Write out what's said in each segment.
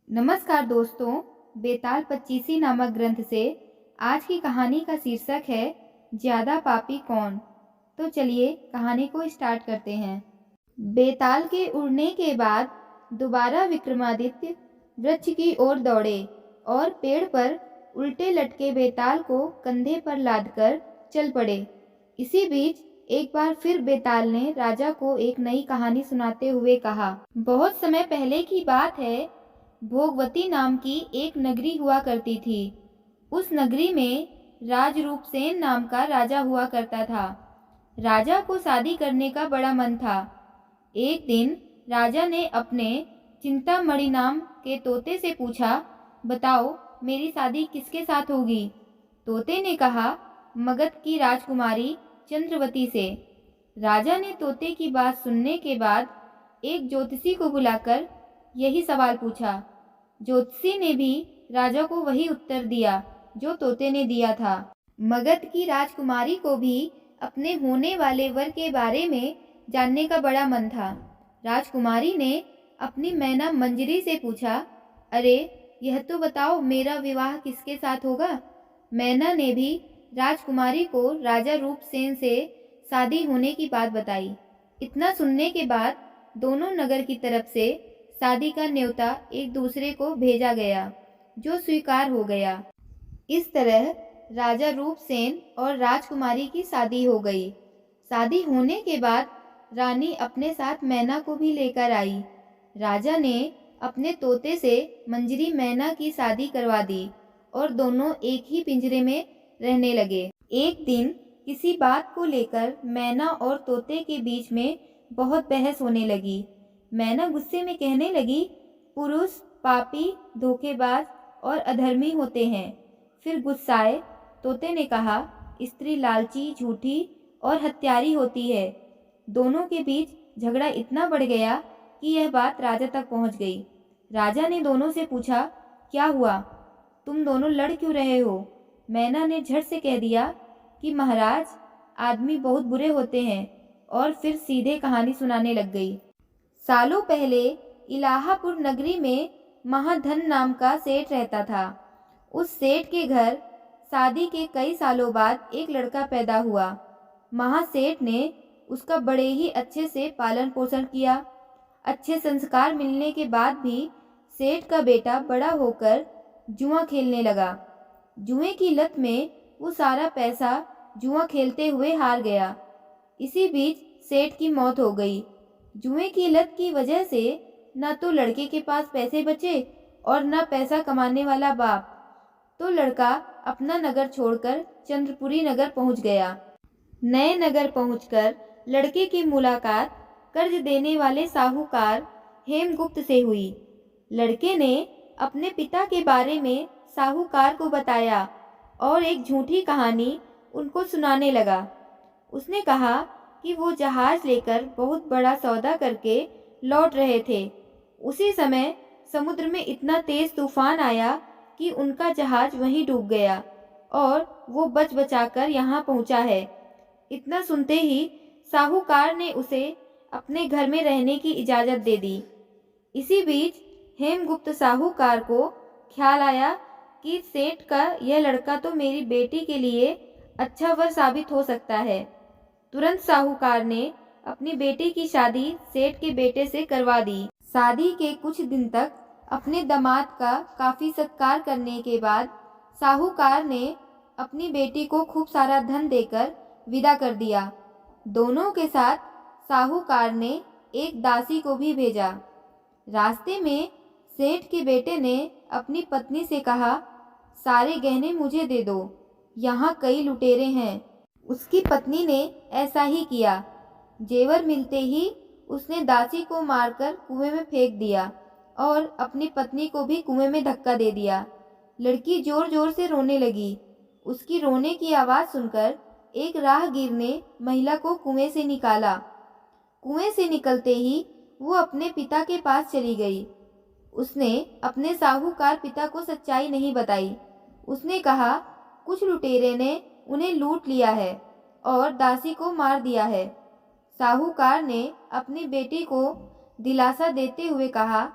नमस्कार दोस्तों, बेताल पच्चीसी नामक ग्रंथ से आज की कहानी का शीर्षक है ज्यादा पापी कौन। तो चलिए कहानी को स्टार्ट करते हैं। बेताल के उड़ने के बाद दोबारा विक्रमादित्य वृक्ष की ओर दौड़े और पेड़ पर उल्टे लटके बेताल को कंधे पर लादकर चल पड़े। इसी बीच एक बार फिर बेताल ने राजा को एक नई कहानी सुनाते हुए कहा, बहुत समय पहले की बात है। भोगवती नाम की एक नगरी हुआ करती थी। उस नगरी में राजरूपसेन नाम का राजा हुआ करता था। राजा को शादी करने का बड़ा मन था। एक दिन राजा ने अपने चिंतामणि नाम के तोते से पूछा, बताओ मेरी शादी किसके साथ होगी। तोते ने कहा, मगध की राजकुमारी चंद्रवती से। राजा ने तोते की बात सुनने के बाद एक ज्योतिषी को बुलाकर यही सवाल पूछा। ज्योतिषी ने भी राजा को वही उत्तर दिया जो तोते ने दिया था। मगध की राजकुमारी को भी अपने होने वाले वर के बारे में जानने का बड़ा मन था। राजकुमारी ने अपनी मैना मंजरी से पूछा, अरे यह तो बताओ मेरा विवाह किसके साथ होगा। मैना ने भी राजकुमारी को राजा रूपसेन से शादी होने की बात बताई। इतना सुनने के बाद दोनों नगर की तरफ से शादी का न्योता एक दूसरे को भेजा गया, जो स्वीकार हो गया। इस तरह राजा रूपसेन और राजकुमारी की शादी हो गई। शादी होने के बाद रानी अपने साथ मैना को भी लेकर आई। राजा ने अपने तोते से मंजरी मैना की शादी करवा दी और दोनों एक ही पिंजरे में रहने लगे। एक दिन किसी बात को लेकर मैना और तोते के बीच में बहुत बहस होने लगी। मैना गुस्से में कहने लगी, पुरुष पापी, धोखेबाज और अधर्मी होते हैं। फिर गुस्साए तोते ने कहा, स्त्री लालची, झूठी और हत्यारी होती है। दोनों के बीच झगड़ा इतना बढ़ गया कि यह बात राजा तक पहुंच गई। राजा ने दोनों से पूछा, क्या हुआ, तुम दोनों लड़ क्यों रहे हो। मैना ने झट से कह दिया कि महाराज, आदमी बहुत बुरे होते हैं, और फिर सीधे कहानी सुनाने लग गई। सालों पहले इलाहापुर नगरी में महाधन नाम का सेठ रहता था। उस सेठ के घर शादी के कई सालों बाद एक लड़का पैदा हुआ। महासेठ ने उसका बड़े ही अच्छे से पालन पोषण किया। अच्छे संस्कार मिलने के बाद भी सेठ का बेटा बड़ा होकर जुआ खेलने लगा। जुए की लत में वो सारा पैसा जुआ खेलते हुए हार गया। इसी बीच सेठ की मौत हो गई। जुए की लत की वजह से न तो लड़के के पास पैसे बचे और न पैसा कमाने वाला बाप। तो लड़का अपना नगर छोड़कर चंद्रपुरी नगर पहुंच गया। नए नगर पहुंचकर लड़के की मुलाकात कर्ज देने वाले साहूकार हेमगुप्त से हुई। लड़के ने अपने पिता के बारे में साहूकार को बताया और एक झूठी कहानी उनको सुनाने लगा। उसने कहा कि वो जहाज लेकर बहुत बड़ा सौदा करके लौट रहे थे। उसी समय समुद्र में इतना तेज तूफान आया कि उनका जहाज वहीं डूब गया और वो बच बचाकर यहाँ पहुँचा है। इतना सुनते ही साहूकार ने उसे अपने घर में रहने की इजाज़त दे दी। इसी बीच हेमगुप्त साहूकार को ख्याल आया कि सेठ का यह लड़का तो मेरी बेटी के लिए अच्छा वर साबित हो सकता है। तुरंत साहूकार ने अपनी बेटी की शादी सेठ के बेटे से करवा दी। शादी के कुछ दिन तक अपने दामाद का काफ़ी सत्कार करने के बाद साहूकार ने अपनी बेटी को खूब सारा धन देकर विदा कर दिया। दोनों के साथ साहूकार ने एक दासी को भी भेजा। रास्ते में सेठ के बेटे ने अपनी पत्नी से कहा, सारे गहने मुझे दे दो, यहाँ कई लुटेरे हैं। उसकी पत्नी ने ऐसा ही किया। जेवर मिलते ही उसने दासी को मारकर कुएं में फेंक दिया और अपनी पत्नी को भी कुएं में धक्का दे दिया। लड़की जोर जोर से रोने लगी। उसकी रोने की आवाज़ सुनकर एक राहगीर ने महिला को कुएं से निकाला। कुएं से निकलते ही वो अपने पिता के पास चली गई। उसने अपने साहूकार पिता को सच्चाई नहीं बताई। उसने कहा, कुछ लुटेरे ने उन्हें लूट लिया है और दासी को मार दिया है। साहूकार ने अपनी बेटी को दिलासा देते हुए कहा,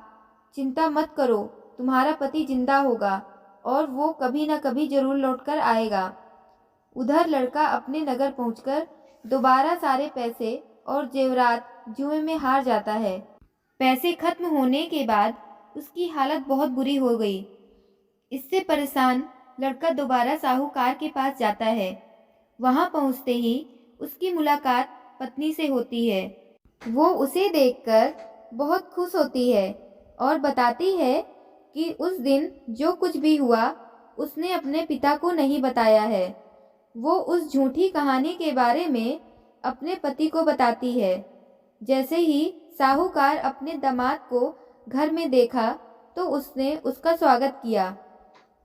चिंता मत करो, तुम्हारा पति जिंदा होगा और वो कभी न कभी जरूर लौटकर आएगा। उधर लड़का अपने नगर पहुंचकर दोबारा सारे पैसे और जेवरात जुए में हार जाता है। पैसे खत्म होने के बाद उसकी हालत बहुत बुरी हो गई। इससे परेशान लड़का दोबारा साहूकार के पास जाता है। वहां पहुंचते ही उसकी मुलाकात पत्नी से होती है। वो उसे देखकर बहुत खुश होती है और बताती है कि उस दिन जो कुछ भी हुआ उसने अपने पिता को नहीं बताया है। वो उस झूठी कहानी के बारे में अपने पति को बताती है। जैसे ही साहूकार अपने दामाद को घर में देखा तो उसने उसका स्वागत किया।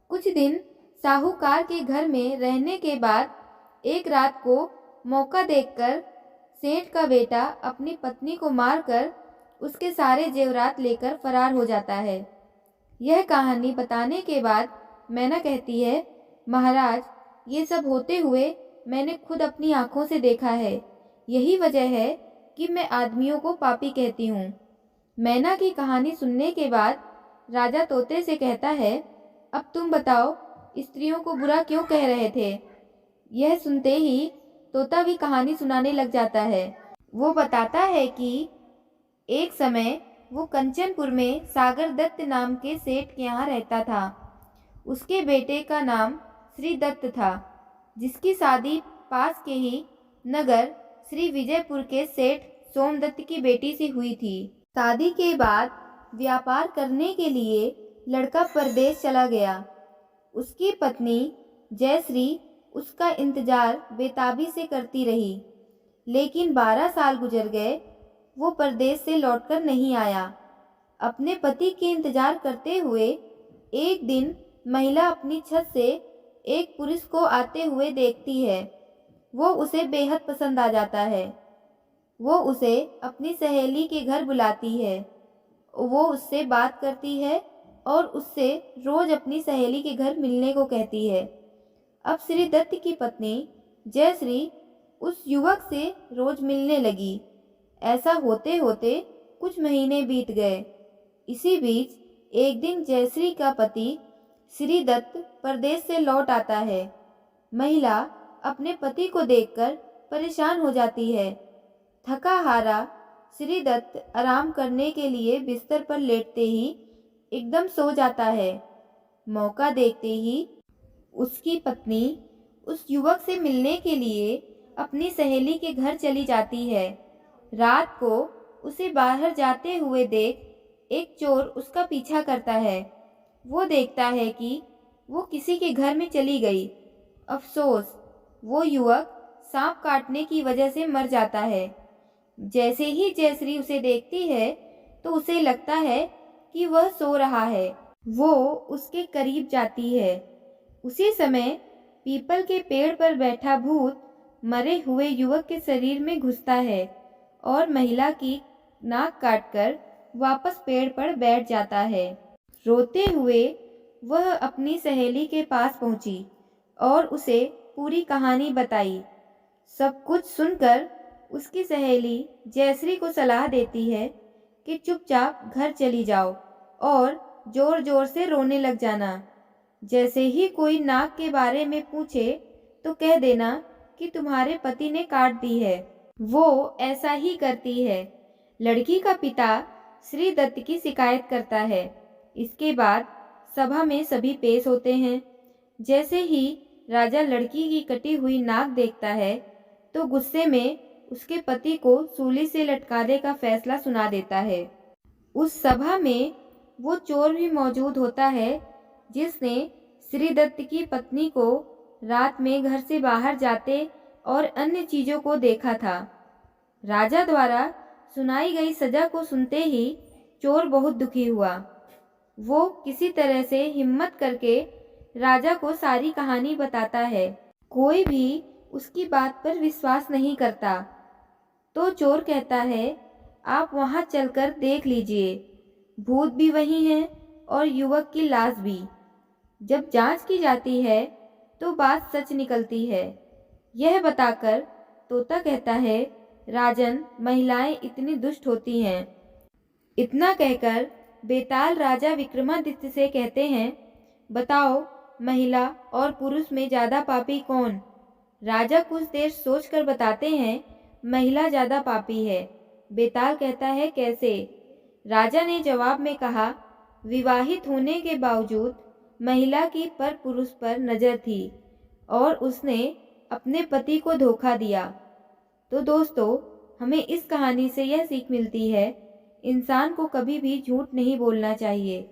कुछ दिन साहूकार के घर में रहने के बाद एक रात को मौका देखकर सेठ का बेटा अपनी पत्नी को मारकर उसके सारे जेवरात लेकर फरार हो जाता है। यह कहानी बताने के बाद मैना कहती है, महाराज, ये सब होते हुए मैंने खुद अपनी आंखों से देखा है। यही वजह है कि मैं आदमियों को पापी कहती हूँ। मैना की कहानी सुनने के बाद राजा तोते से कहता है, अब तुम बताओ, स्त्रियों को बुरा क्यों कह रहे थे? यह सुनते ही तोता भी कहानी सुनाने लग जाता है। वो बताता है कि एक समय वो कंचनपुर में सागर दत्त नाम के सेठ के यहाँ रहता था। उसके बेटे का नाम श्री दत्त था, जिसकी शादी पास के ही नगर श्री विजयपुर के सेठ सोमदत्त की बेटी से हुई थी। शादी के बाद व्यापार करने के लिए लड़का परदेश चला गया। उसकी पत्नी जयश्री उसका इंतजार बेताबी से करती रही, लेकिन 12 साल गुजर गए, वो परदेश से लौटकर नहीं आया। अपने पति के इंतजार करते हुए एक दिन महिला अपनी छत से एक पुरुष को आते हुए देखती है। वो उसे बेहद पसंद आ जाता है। वो उसे अपनी सहेली के घर बुलाती है। वो उससे बात करती है और उससे रोज अपनी सहेली के घर मिलने को कहती है। अब श्री दत्त की पत्नी जयश्री उस युवक से रोज मिलने लगी। ऐसा होते होते कुछ महीने बीत गए। इसी बीच एक दिन जयश्री का पति श्री दत्त परदेश से लौट आता है। महिला अपने पति को देखकर परेशान हो जाती है। थका हारा श्री दत्त आराम करने के लिए बिस्तर पर लेटते ही एकदम सो जाता है। मौका देखते ही उसकी पत्नी उस युवक से मिलने के लिए अपनी सहेली के घर चली जाती है। रात को उसे बाहर जाते हुए देख एक चोर उसका पीछा करता है। वो देखता है कि वो किसी के घर में चली गई। अफसोस, वो युवक सांप काटने की वजह से मर जाता है। जैसे ही जयश्री उसे देखती है तो उसे लगता है कि वह सो रहा है। वो उसके करीब जाती है। उसी समय पीपल के पेड़ पर बैठा भूत मरे हुए युवक के शरीर में घुसता है और महिला की नाक काटकर वापस पेड़ पर बैठ जाता है। रोते हुए वह अपनी सहेली के पास पहुंची और उसे पूरी कहानी बताई। सब कुछ सुनकर उसकी सहेली जयश्री को सलाह देती है कि चुपचाप घर चली जाओ और जोर जोर से रोने लग जाना। जैसे ही कोई नाक के बारे में पूछे तो कह देना कि तुम्हारे पति ने काट दी है। वो ऐसा ही करती है। लड़की का पिता श्री दत्त की शिकायत करता है। इसके बाद सभा में सभी पेश होते हैं। जैसे ही राजा लड़की की कटी हुई नाक देखता है तो गुस्से में उसके पति को सूली से लटकाने का फैसला सुना देता है। उस सभा में वो चोर भी मौजूद होता है जिसने श्री दत्त की पत्नी को रात में घर से बाहर जाते और अन्य चीजों को देखा था। राजा द्वारा सुनाई गई सजा को सुनते ही चोर बहुत दुखी हुआ। वो किसी तरह से हिम्मत करके राजा को सारी कहानी बताता है। कोई भी उसकी बात पर विश्वास नहीं करता। तो चोर कहता है, आप वहां चलकर देख लीजिए, भूत भी वही हैं और युवक की लाश भी। जब जांच की जाती है तो बात सच निकलती है। यह बताकर तोता कहता है, राजन, महिलाएं इतनी दुष्ट होती हैं। इतना कहकर बेताल राजा विक्रमादित्य से कहते हैं, बताओ महिला और पुरुष में ज़्यादा पापी कौन। राजा कुछ देर सोचकर बताते हैं, महिला ज़्यादा पापी है। बेताल कहता है, कैसे। राजा ने जवाब में कहा, विवाहित होने के बावजूद महिला की पर पुरुष पर नज़र थी और उसने अपने पति को धोखा दिया। तो दोस्तों, हमें इस कहानी से यह सीख मिलती है, इंसान को कभी भी झूठ नहीं बोलना चाहिए।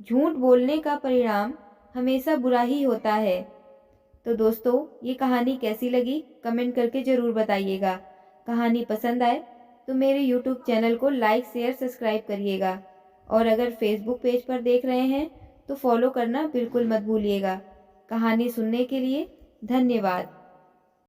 झूठ बोलने का परिणाम हमेशा बुरा ही होता है। तो दोस्तों, ये कहानी कैसी लगी कमेंट करके ज़रूर बताइएगा। कहानी पसंद आए तो मेरे यूट्यूब चैनल को लाइक शेयर सब्सक्राइब करिएगा और अगर फेसबुक पेज पर देख रहे हैं तो फॉलो करना बिल्कुल मत भूलिएगा। कहानी सुनने के लिए धन्यवाद।